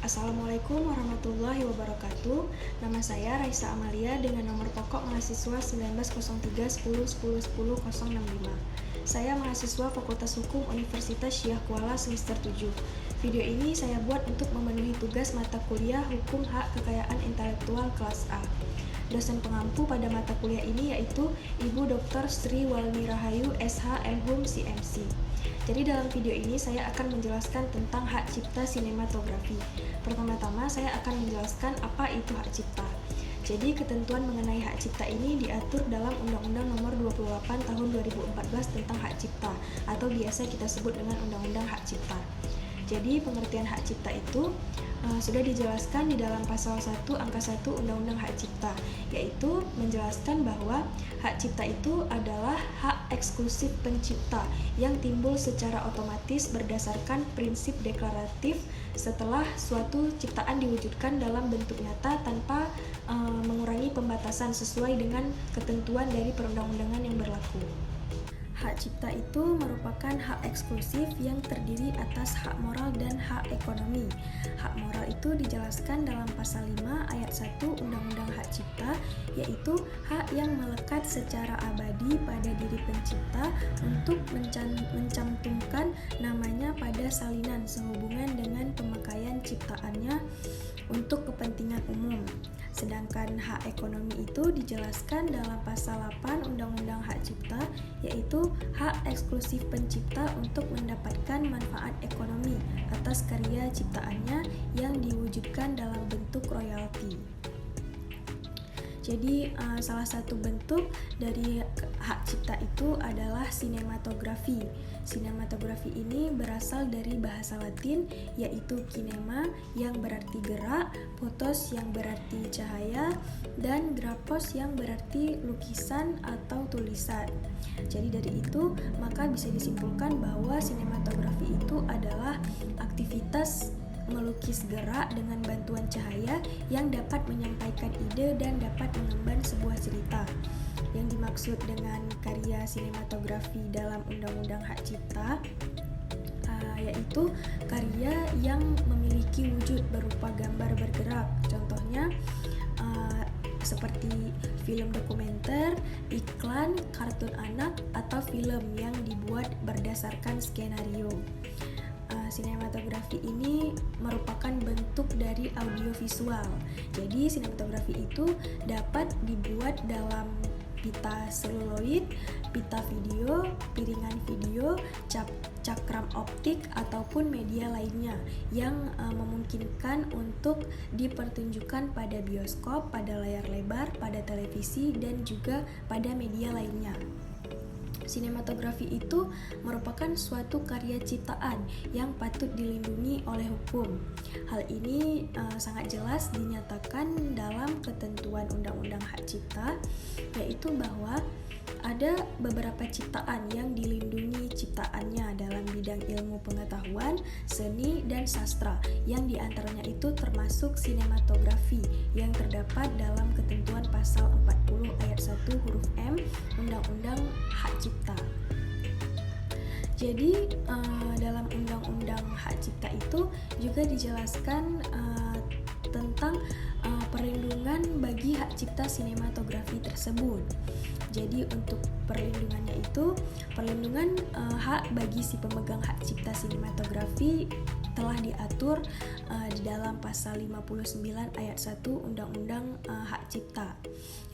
Assalamualaikum warahmatullahi wabarakatuh. Nama saya Raisa Amalia dengan nomor pokok mahasiswa 1903 10 10 10 065. Saya mahasiswa Fakultas Hukum Universitas Syekh Kuala semester 7. Video ini saya buat untuk memenuhi tugas mata kuliah Hukum Hak Kekayaan Intelektual kelas A. Dosen pengampu pada mata kuliah ini yaitu Ibu Dr. Sri Walmi Rahayu SH Elhum CMC. Jadi dalam video ini saya akan menjelaskan tentang hak cipta sinematografi. Pertama-tama saya akan menjelaskan apa itu hak cipta. Jadi ketentuan mengenai hak cipta ini diatur dalam Undang-Undang Nomor 28 Tahun 2014 tentang hak cipta atau biasa kita sebut dengan Undang-Undang Hak Cipta. Jadi pengertian hak cipta itu sudah dijelaskan di dalam pasal 1 angka 1 Undang-Undang Hak Cipta, yaitu menjelaskan bahwa hak cipta itu adalah hak eksklusif pencipta yang timbul secara otomatis berdasarkan prinsip deklaratif setelah suatu ciptaan diwujudkan dalam bentuk nyata tanpa mengurangi pembatasan sesuai dengan ketentuan dari perundang-undangan yang berlaku. Hak cipta itu merupakan hak eksklusif yang terdiri atas hak moral dan hak ekonomi. Hak moral itu dijelaskan dalam pasal 5 ayat 1 Undang-Undang Hak Cipta, yaitu hak yang melekat secara abadi pada diri pencipta untuk mencantumkan namanya pada salinan sehubungan dengan pemakaian ciptaannya untuk kepentingan umum. Sedangkan hak ekonomi itu dijelaskan dalam pasal 8 Undang-Undang Hak Cipta, yaitu hak eksklusif pencipta untuk mendapatkan manfaat ekonomi atas karya ciptaannya yang diwujudkan dalam bentuk royalti. Jadi salah satu bentuk dari hak cipta itu adalah sinematografi. Sinematografi ini berasal dari bahasa Latin yaitu kinema yang berarti gerak, photos yang berarti cahaya, dan grapos yang berarti lukisan atau tulisan. Jadi dari itu maka bisa disimpulkan bahwa sinematografi itu adalah aktivitas melukis gerak dengan bantuan cahaya yang dapat menyampaikan ide dan dapat mengemban sebuah cerita. Yang dimaksud dengan karya sinematografi dalam Undang-Undang Hak Cipta yaitu karya yang memiliki wujud berupa gambar bergerak. Contohnya seperti film dokumenter, iklan, kartun anak, atau film yang dibuat berdasarkan skenario. Sinematografi ini merupakan bentuk dari audiovisual. Jadi sinematografi itu dapat dibuat dalam pita seluloid, pita video, piringan video, cakram optik ataupun media lainnya yang memungkinkan untuk dipertunjukkan pada bioskop, pada layar lebar, pada televisi, dan juga pada media lainnya. Sinematografi itu merupakan suatu karya ciptaan yang patut dilindungi oleh hukum. Hal ini sangat jelas dinyatakan dalam ketentuan Undang-Undang Hak Cipta, yaitu bahwa ada beberapa ciptaan yang dilindungi ciptaannya dalam bidang ilmu pengetahuan, seni, dan sastra, yang diantaranya itu termasuk sinematografi yang terdapat dalam ketentuan pasal 40 ayat 1 huruf M Undang-Undang Hak Cipta. Jadi dalam Undang-Undang Hak Cipta itu juga dijelaskan tentang perlindungan bagi hak cipta sinematografi tersebut. Jadi untuk perlindungannya itu, perlindungan hak bagi si pemegang hak cipta sinematografi telah diatur di dalam pasal 59 ayat 1 Undang-Undang Hak Cipta.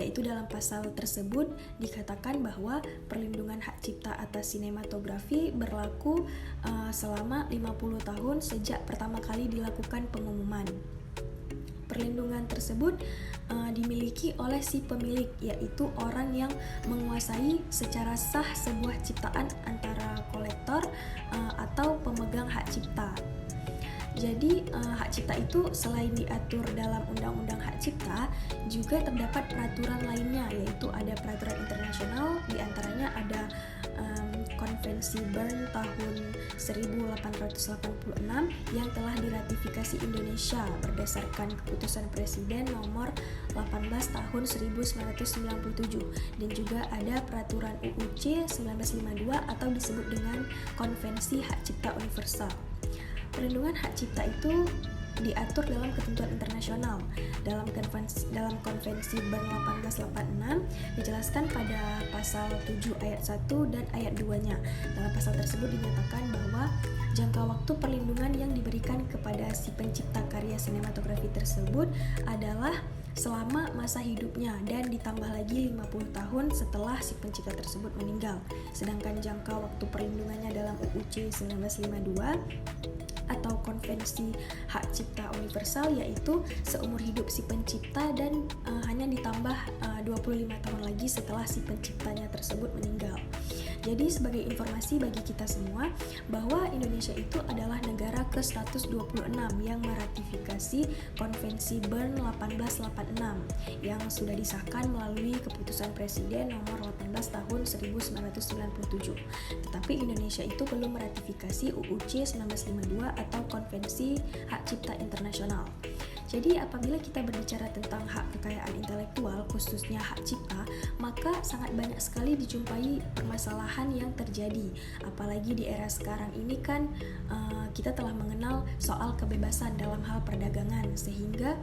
Yaitu dalam pasal tersebut dikatakan bahwa perlindungan hak cipta atas sinematografi berlaku selama 50 tahun sejak pertama kali dilakukan pengumuman. Perlindungan tersebut dimiliki oleh si pemilik, yaitu orang yang menguasai secara sah sebuah ciptaan antara kolektor atau pemegang hak cipta. Jadi hak cipta itu selain diatur dalam Undang-Undang Hak Cipta, juga terdapat peraturan lainnya, yaitu ada peraturan internasional, diantaranya ada Konvensi Bern tahun 1886 yang telah diratifikasi Indonesia berdasarkan keputusan Presiden nomor 18 tahun 1997, dan juga ada peraturan UUC 1952 atau disebut dengan Konvensi Hak Cipta Universal. Perlindungan hak cipta itu diatur dalam ketentuan internasional. Dalam konvensi Bern 1886 dijelaskan pada pasal 7 ayat 1 dan ayat 2-nya. Dalam pasal tersebut dinyatakan bahwa jangka waktu perlindungan yang diberikan kepada si pencipta karya sinematografi tersebut adalah selama masa hidupnya dan ditambah lagi 50 tahun setelah si pencipta tersebut meninggal. Sedangkan jangka waktu perlindungannya dalam UUC 1952 atau Konvensi Hak Cipta Universal yaitu seumur hidup si pencipta dan hanya ditambah 25 tahun lagi setelah si penciptanya tersebut meninggal. Jadi sebagai informasi bagi kita semua bahwa Indonesia itu adalah negara ke-126 yang meratifikasi Konvensi Bern 1886 yang sudah disahkan melalui keputusan Presiden nomor 18 tahun 1997. Tetapi Indonesia itu belum meratifikasi UUC 1952 atau Konvensi Hak Cipta Internasional. Jadi apabila kita berbicara tentang hak kekayaan intelektual, khususnya hak cipta, maka sangat banyak sekali dijumpai permasalahan yang terjadi. Apalagi di era sekarang ini kan kita telah mengenal soal kebebasan dalam hal perdagangan, sehingga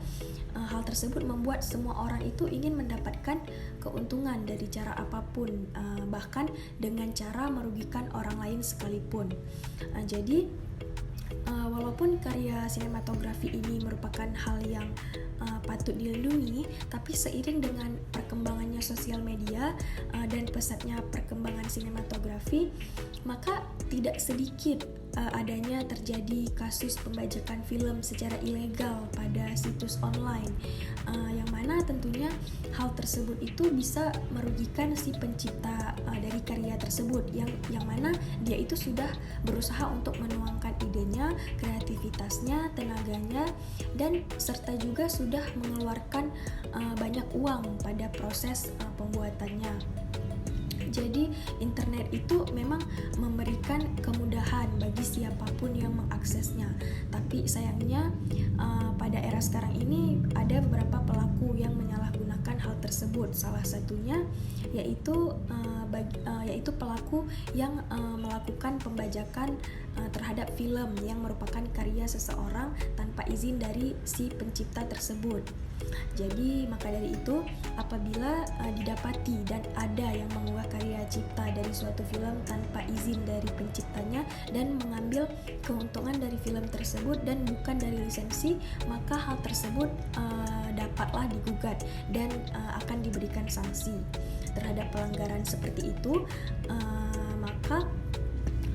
hal tersebut membuat semua orang itu ingin mendapatkan keuntungan dari cara apapun, bahkan dengan cara merugikan orang lain sekalipun. Jadi walaupun karya sinematografi ini merupakan hal yang patut dilindungi, tapi seiring dengan perkembangannya sosial media dan pesatnya perkembangan sinematografi, maka tidak sedikit adanya terjadi kasus pembajakan film secara ilegal pada situs online, yang mana tentunya hal tersebut itu bisa merugikan si pencipta dari karya tersebut, yang mana dia itu sudah berusaha untuk menuangkan idenya, kreativitasnya, tenaganya, dan serta juga sudah mengeluarkan banyak uang pada proses pembuatannya. Jadi internet itu memang memberikan kemudahan bagi siapapun yang mengaksesnya. Tapi sayangnya pada era sekarang ini ada beberapa pelaku yang menyalahgunakan hal tersebut. Salah satunya yaitu pelaku yang melakukan pembajakan terhadap film yang merupakan karya seseorang tanpa izin dari si pencipta tersebut. Jadi maka dari itu, apabila didapati dan ada yang mengunggah karya cipta dari suatu film tanpa izin dari penciptanya dan mengambil keuntungan dari film tersebut dan bukan dari lisensi, maka hal tersebut dapatlah digugat dan akan diberikan sanksi. Terhadap pelanggaran seperti itu, maka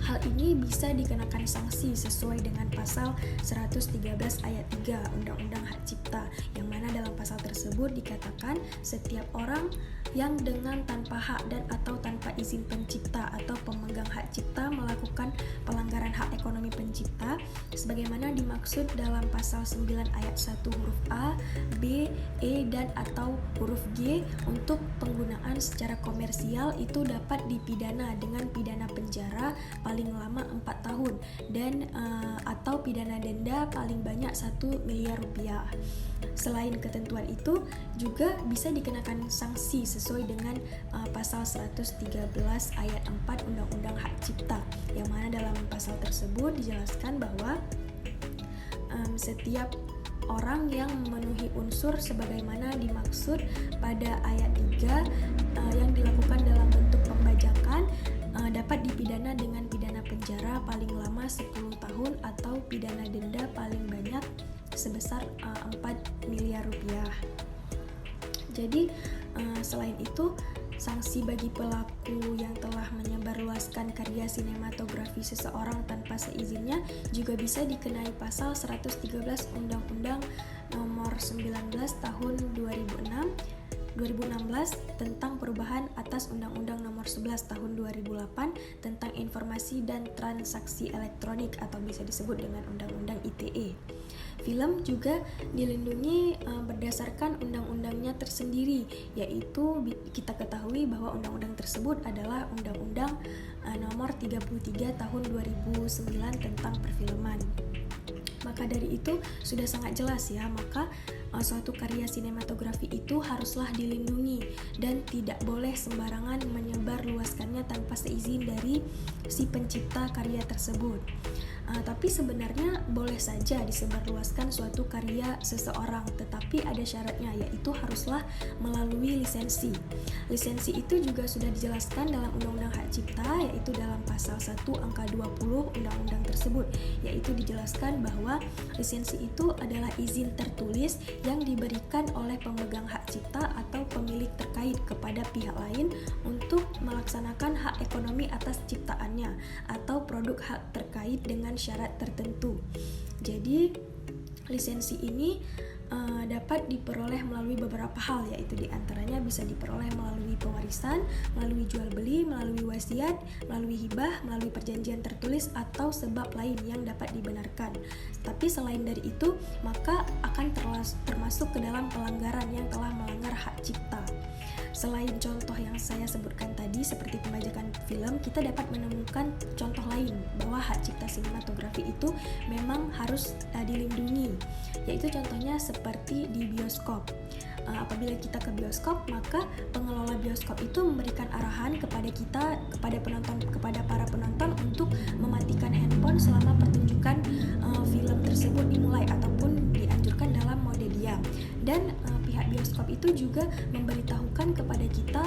hal ini bisa dikenakan sanksi sesuai dengan pasal 113 ayat 3 Undang-Undang Hak Cipta, yang mana dalam pasal tersebut dikatakan setiap orang yang dengan tanpa hak dan atau tanpa izin pencipta atau pemegang hak cipta melakukan pelanggaran hak ekonomi pencipta sebagaimana dimaksud dalam pasal 9 ayat 1 huruf A, B, E, dan atau huruf G untuk penggunaan secara komersial itu dapat dipidana dengan pidana penjara paling lama 4 tahun dan atau pidana denda paling banyak 1 miliar rupiah. Selain ketentuan itu juga bisa dikenakan sanksi sesuai dengan pasal 113 ayat 4 Undang-Undang Hak Cipta, yang mana dalam pasal tersebut dijelaskan bahwa setiap orang yang memenuhi unsur sebagaimana dimaksud pada ayat 3 yang dilakukan dalam bentuk pembajakan dapat dipidana dengan pidana penjara paling lama 10 tahun atau pidana denda paling banyak sebesar 4 miliar rupiah. Jadi selain itu, sanksi bagi pelaku yang telah menyebarluaskan karya sinematografi seseorang tanpa seizinnya juga bisa dikenai pasal 113 Undang-Undang Nomor 19 Tahun 2016 tentang perubahan atas Undang-Undang Nomor 11 Tahun 2008 tentang Informasi dan Transaksi Elektronik atau bisa disebut dengan Undang-Undang ITE. Film juga dilindungi berdasarkan undang-undangnya tersendiri, yaitu kita ketahui bahwa undang-undang tersebut adalah Undang-Undang Nomor 33 Tahun 2009 tentang perfilman. Maka dari itu sudah sangat jelas ya, maka suatu karya sinematografi itu haruslah dilindungi dan tidak boleh sembarangan menyebarluaskannya tanpa seizin dari si pencipta karya tersebut. Tapi sebenarnya boleh saja disebarluaskan suatu karya seseorang, tetapi ada syaratnya, yaitu haruslah melalui lisensi. Lisensi itu juga sudah dijelaskan dalam Undang-Undang Hak Cipta, yaitu dalam pasal 1 angka 20 Undang-Undang tersebut, yaitu dijelaskan bahwa lisensi itu adalah izin tertulis yang diberikan oleh pemegang hak cipta atau pemilik terkait kepada pihak lain untuk melaksanakan hak ekonomi atas ciptaannya atau produk hak terkait dengan syarat tertentu. Jadi lisensi ini dapat diperoleh melalui beberapa hal, yaitu diantaranya bisa diperoleh melalui pewarisan, melalui jual beli, melalui wasiat, melalui hibah, melalui perjanjian tertulis atau sebab lain yang dapat dibenarkan. Tapi selain dari itu, maka akan termasuk ke dalam pelanggaran yang telah melanggar hak cipta. Selain contoh yang saya sebutkan tadi seperti pembajakan film, kita dapat menemukan contoh lain bahwa hak cipta sinematografi itu memang harus dilindungi, yaitu contohnya seperti di bioskop. Apabila kita ke bioskop, maka pengelola bioskop itu memberikan arahan kepada para penonton untuk mematikan handphone selama pertunjukan film tersebut dimulai ataupun dianjurkan dalam mode diam. Dan pihak bioskop itu juga memberitahukan kepada kita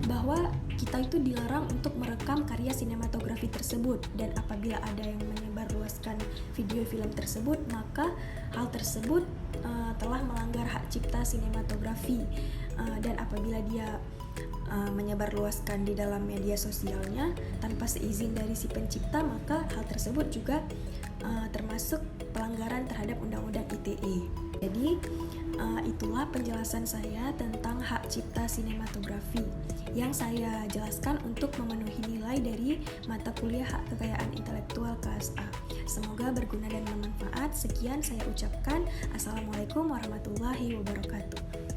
bahwa kita itu dilarang untuk merekam karya sinematografi tersebut, dan apabila ada yang menyebarluaskan video film tersebut, maka hal tersebut telah melanggar hak cipta sinematografi, dan apabila dia menyebarluaskan di dalam media sosialnya tanpa seizin dari si pencipta, maka hal tersebut juga termasuk pelanggaran terhadap Undang-Undang ITE. Jadi itulah penjelasan saya tentang hak cipta sinematografi yang saya jelaskan untuk memenuhi nilai dari mata kuliah Hak Kekayaan Intelektual kelas A. Semoga berguna dan bermanfaat. Sekian saya ucapkan. Assalamualaikum warahmatullahi wabarakatuh.